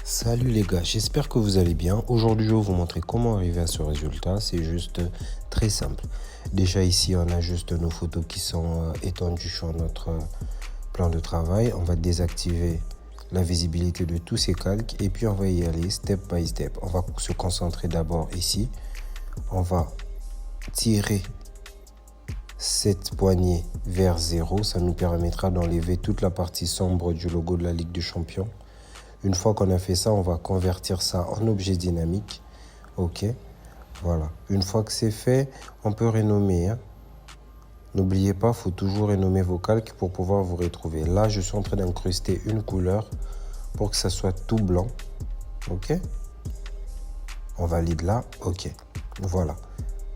Salut les gars, j'espère que vous allez bien. Aujourd'hui, je vais vous montrer comment arriver à ce résultat. C'est juste très simple. Déjà ici, on a juste nos photos qui sont étendues sur notre plan de travail. On va désactiver la visibilité de tous ces calques et puis on va y aller step by step. On va se concentrer d'abord ici. On va tirer cette poignée vers 0. Ça nous permettra d'enlever toute la partie sombre du logo de la Ligue des Champions. Une fois qu'on a fait ça, on va convertir ça en objet dynamique. Ok, voilà. Une fois que c'est fait, on peut renommer. N'oubliez pas, il faut toujours renommer vos calques pour pouvoir vous retrouver. Là, je suis en train d'incruster une couleur pour que ça soit tout blanc. Ok, on valide là. Ok, voilà.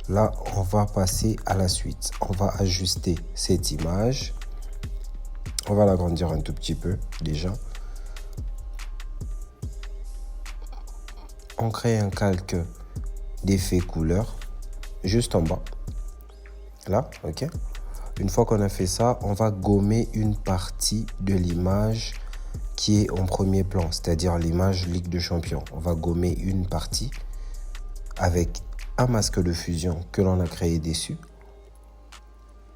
Là, on va passer à la suite. On va ajuster cette image. On va l'agrandir un tout petit peu déjà. On crée un calque d'effet couleur juste en bas. Là, ok. Une fois qu'on a fait ça, on va gommer une partie de l'image qui est en premier plan, c'est-à-dire l'image Ligue des Champions. On va gommer une partie avec un masque de fusion que l'on a créé dessus.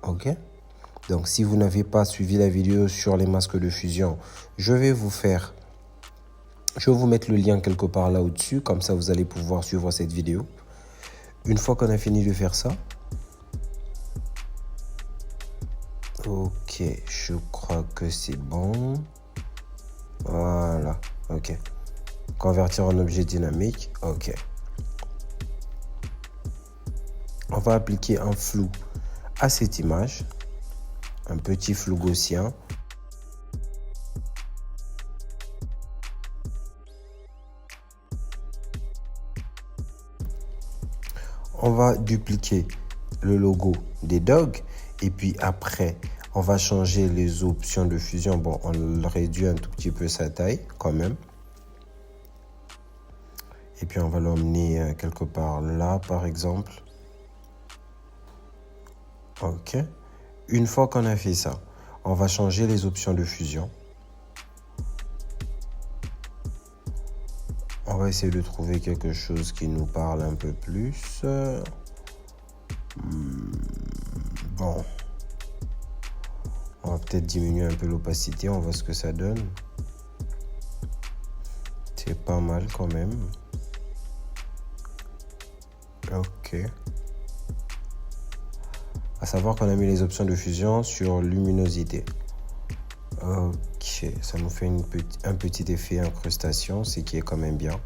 Ok. Donc, si vous n'avez pas suivi la vidéo sur les masques de fusion, je vais vous mettre le lien quelque part là au-dessus, comme ça vous allez pouvoir suivre cette vidéo. Une fois qu'on a fini de faire ça, ok, je crois que c'est bon. Voilà, ok. Convertir en objet dynamique, ok. On va appliquer un flou à cette image, un petit flou gaussien. On va dupliquer le logo des dogs et puis après, on va changer les options de fusion. Bon, on réduit un tout petit peu sa taille quand même. Et puis, on va l'emmener quelque part là, par exemple. Ok. Une fois qu'on a fait ça, on va changer les options de fusion. On va essayer de trouver quelque chose qui nous parle un peu plus. Bon. On va peut-être diminuer un peu l'opacité. On voit ce que ça donne. C'est pas mal quand même. Ok. À savoir qu'on a mis les options de fusion sur luminosité. Ok, ça nous fait un petit effet incrustation, ce qui est quand même bien.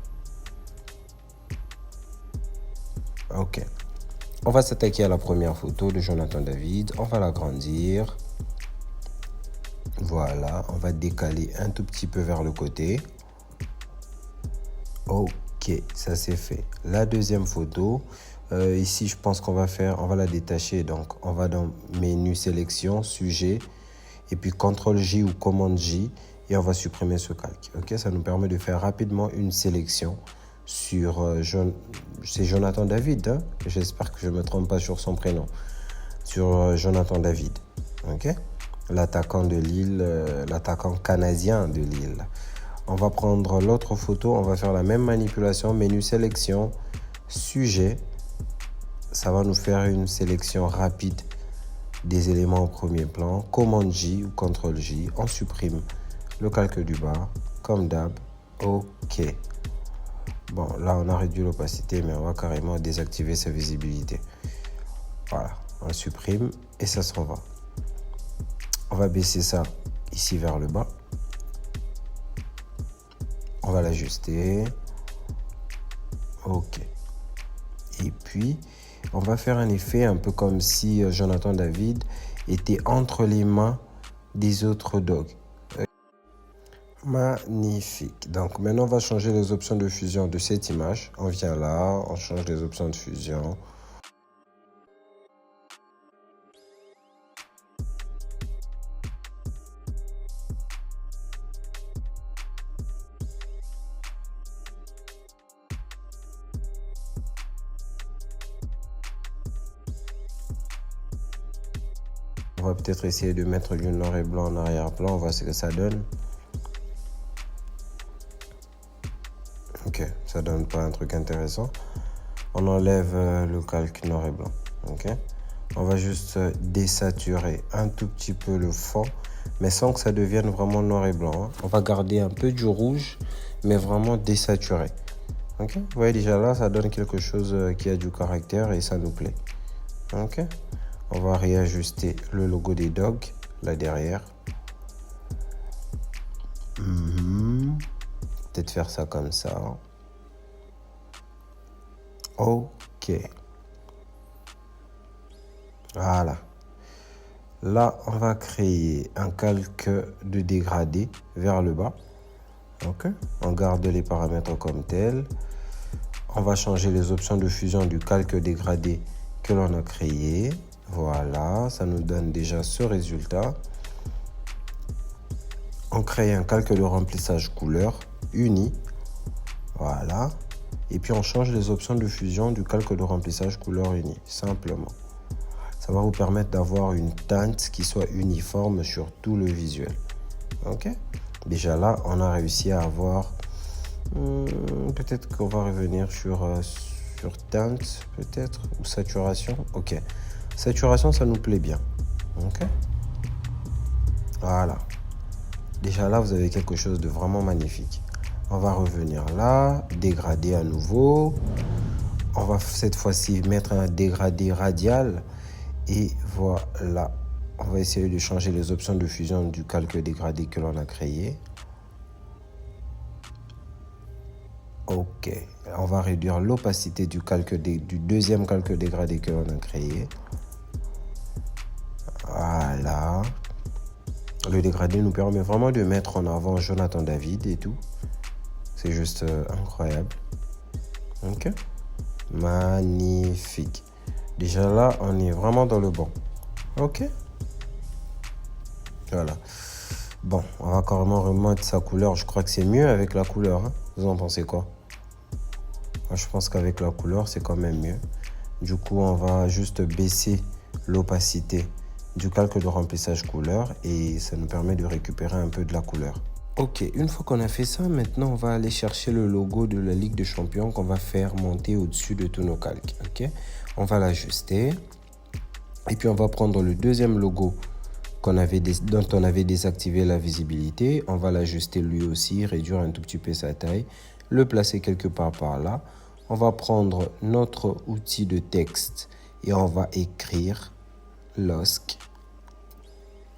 Ok. On va s'attaquer à la première photo de Jonathan David. On va l'agrandir. Voilà, on va décaler un tout petit peu vers le côté. Ok, ça c'est fait. La deuxième photo, ici je pense qu'on va la détacher. Donc on va dans menu sélection, sujet, et puis CTRL J ou commande J, et on va supprimer ce calque. Ok, ça nous permet de faire rapidement une sélection sur c'est Jonathan David, hein? J'espère que je ne me trompe pas sur son prénom. Sur Jonathan David. Ok, l'attaquant de Lille, l'attaquant canadien de Lille. On va prendre l'autre photo, on va faire la même manipulation, menu sélection, sujet. Ça va nous faire une sélection rapide des éléments au premier plan. Commande J ou CTRL J, on supprime le calque du bas, comme d'hab. Ok. Bon, là on a réduit l'opacité, mais on va carrément désactiver sa visibilité. Voilà, on supprime et ça s'en va. On va baisser ça ici vers le bas. On va l'ajuster. Ok. Et puis, on va faire un effet un peu comme si Jonathan David était entre les mains des autres dogs. Magnifique. Donc, maintenant, on va changer les options de fusion de cette image. On vient là, on change les options de fusion. On va peut-être essayer de mettre du noir et blanc en arrière-plan. On voit ce que ça donne. Ok, ça donne pas un truc intéressant. On enlève le calque noir et blanc. Ok. On va juste désaturer un tout petit peu le fond, mais sans que ça devienne vraiment noir et blanc. Hein. On va garder un peu du rouge, mais vraiment désaturer. Ok. Vous voyez déjà là, ça donne quelque chose qui a du caractère et ça nous plaît. Ok. On va réajuster le logo des dogs là derrière. Peut-être faire ça comme ça. Ok. Voilà. Là, on va créer un calque de dégradé vers le bas. Ok. On garde les paramètres comme tels. On va changer les options de fusion du calque dégradé que l'on a créé. Voilà, ça nous donne déjà ce résultat. On crée un calque de remplissage couleur uni. Voilà. Et puis on change les options de fusion du calque de remplissage couleur uni, simplement. Ça va vous permettre d'avoir une teinte qui soit uniforme sur tout le visuel. Ok. Déjà là, on a réussi à avoir... peut-être qu'on va revenir sur teinte, peut-être, ou saturation. Ok. Saturation, ça nous plaît bien. Ok. Voilà. Déjà là, vous avez quelque chose de vraiment magnifique. On va revenir là, dégrader à nouveau. On va cette fois-ci mettre un dégradé radial. Et voilà. On va essayer de changer les options de fusion du calque dégradé que l'on a créé. Ok. On va réduire l'opacité du deuxième calque dégradé que l'on a créé. Voilà. Le dégradé nous permet vraiment de mettre en avant Jonathan David et tout. C'est juste incroyable. Ok. Magnifique. Déjà là, on est vraiment dans le bon. Ok. Voilà. Bon, on va carrément remettre sa couleur. Je crois que c'est mieux avec la couleur. Hein. Vous en pensez quoi? Moi, je pense qu'avec la couleur, c'est quand même mieux. Du coup, on va juste baisser l'opacité du calque de remplissage couleur et ça nous permet de récupérer un peu de la couleur. Ok, une fois qu'on a fait ça, maintenant on va aller chercher le logo de la Ligue des Champions qu'on va faire monter au-dessus de tous nos calques. Ok, on va l'ajuster et puis on va prendre le deuxième logo dont on avait désactivé la visibilité. On va l'ajuster lui aussi, réduire un tout petit peu sa taille, le placer quelque part par là. On va prendre notre outil de texte et on va écrire LOSC.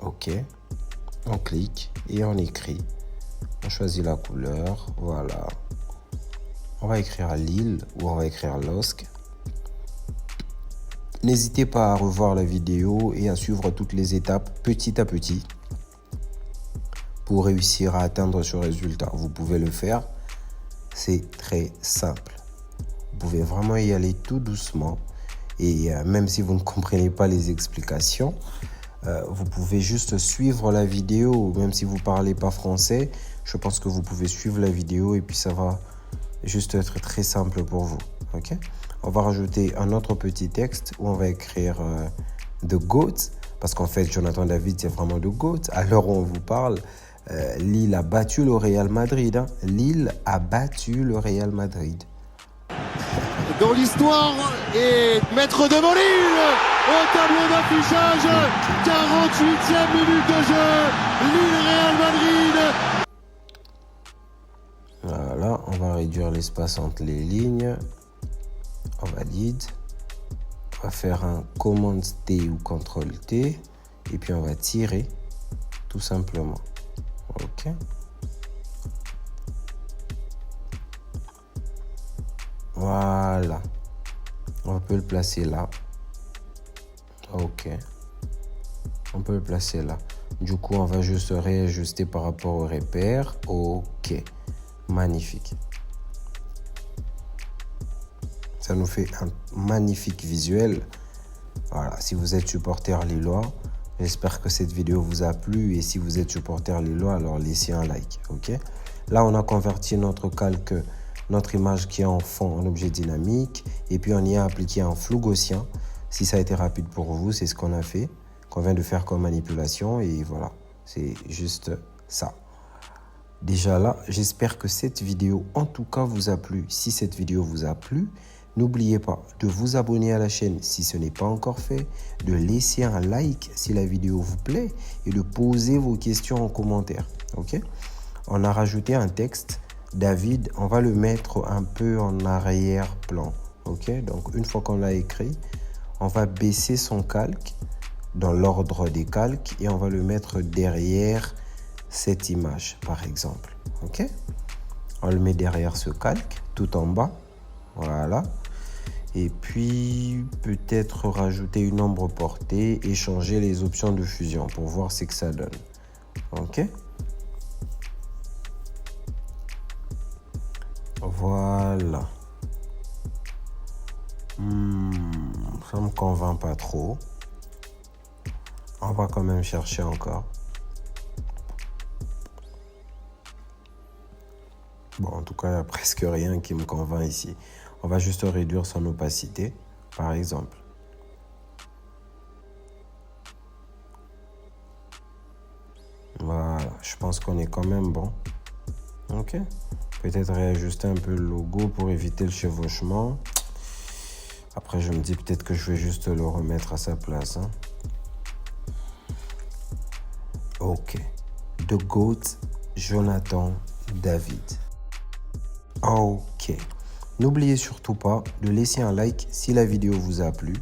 Ok, on clique et on écrit. On choisit la couleur, voilà. On va écrire Lille ou on va écrire LOSC. N'hésitez pas à revoir la vidéo et à suivre toutes les étapes petit à petit pour réussir à atteindre ce résultat. Vous pouvez le faire, c'est très simple. Vous pouvez vraiment y aller tout doucement et même si vous ne comprenez pas les explications, vous pouvez juste suivre la vidéo, même si vous ne parlez pas français. Je pense que vous pouvez suivre la vidéo et puis ça va juste être très simple pour vous. Ok? On va rajouter un autre petit texte où on va écrire The GOAT, parce qu'en fait, Jonathan David, c'est vraiment The GOAT. À l'heure où on vous parle, Lille a battu le Real Madrid. Hein. Lille a battu le Real Madrid. Dans l'histoire et maître de Molille au tableau d'affichage, 48e minute de jeu, Lille-Real Madrid. Voilà, on va réduire l'espace entre les lignes. On valide. On va faire un commande T ou CTRL T et puis on va tirer tout simplement. Ok. Voilà. On peut le placer là. Ok. On peut le placer là. Du coup, on va juste réajuster par rapport au repère. Ok. Magnifique. Ça nous fait un magnifique visuel. Voilà. Si vous êtes supporter lillois, j'espère que cette vidéo vous a plu. Et si vous êtes supporter lillois, alors laissez un like. Ok. Là, on a converti notre calque, notre image qui est en fond en objet dynamique. Et puis, on y a appliqué un flou gaussien. Si ça a été rapide pour vous, c'est ce qu'on a fait, qu'on vient de faire comme manipulation. Et voilà, c'est juste ça. Déjà là, j'espère que cette vidéo en tout cas vous a plu. Si cette vidéo vous a plu, n'oubliez pas de vous abonner à la chaîne si ce n'est pas encore fait, de laisser un like si la vidéo vous plaît et de poser vos questions en commentaire. Ok? On a rajouté un texte. David, on va le mettre un peu en arrière-plan. Ok? Donc une fois qu'on l'a écrit, on va baisser son calque dans l'ordre des calques et on va le mettre derrière cette image par exemple. Ok, on le met derrière ce calque tout en bas, voilà, et puis peut-être rajouter une ombre portée et changer les options de fusion pour voir ce que ça donne. Ok, voilà. Ça me convainc pas trop. On va quand même chercher encore. Bon, en tout cas, il n'y a presque rien qui me convainc ici. On va juste réduire son opacité, par exemple. Voilà, je pense qu'on est quand même bon. Ok. Peut-être réajuster un peu le logo pour éviter le chevauchement. Après, je me dis peut-être que je vais juste le remettre à sa place. Hein. Ok. The GOAT, Jonathan David. Ok. N'oubliez surtout pas de laisser un like si la vidéo vous a plu